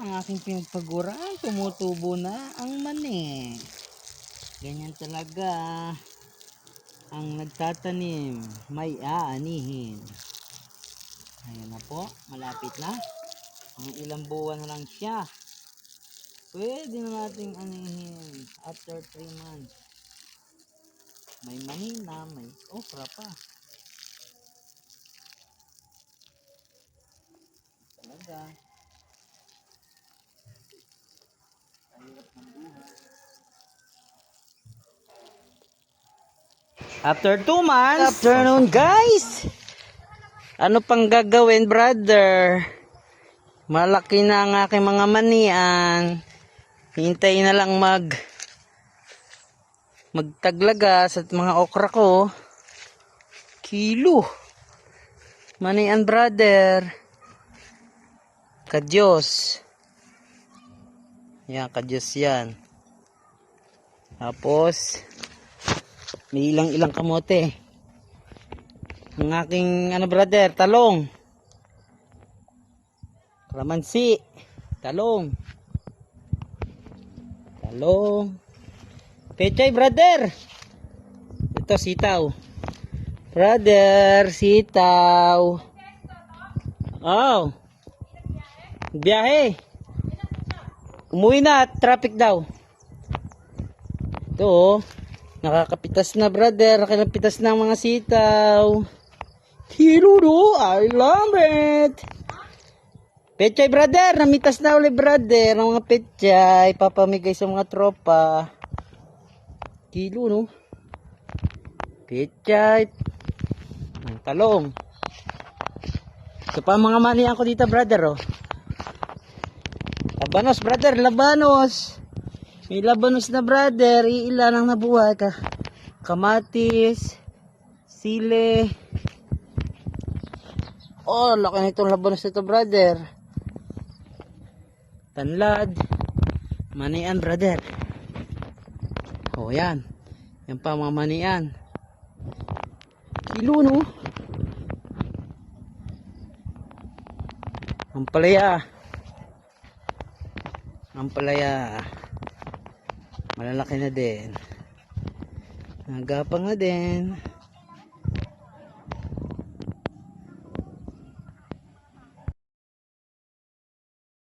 ang aking pinagpaguraan. Tumutubo na ang mani. Ganyan talaga ang nagtatanim. May aanihin. Ayan na po. Malapit na. Ang ilang buwan na lang siya. Pwede na nating anihin after 3 months. May mani na, may okra pa. Talaga. Kahirap ng buhay. After 2 months. Afternoon guys. Ano pang gagawin brother? Malaki na ang aking mga manian. Hintayin na lang magtaglagas at mga okra ko. Kilo. Manian brother. Kadyos. Yan, kadyos yan. Tapos may ilang kamote. Ang aking brother, talong. Kalamansi. Talong. Pechay brother. Ito sitaw. Brother, sitaw. Oh. Biyahe. Umuwi na, traffic daw. Ito, nakakapitas na brother, nakakapitas na mga sitaw. Hiruro, I love it. Pechay brother, namitas na ulit brother ng mga pechay, papamigay sa mga tropa. Kilo no. Pechay. Talong. Ito pa mga manian ko dito brother oh. Labanos brother, labanos. May labanos na brother, ilan ang nabuhay ka. Kamatis, sile. Oh, laki nitong labanos nito brother. Tanlad. Manian brother. Oh yan. Yan pa mga manian. Kilo no. Ampalaya. Malalaki na din. Nagapang na din.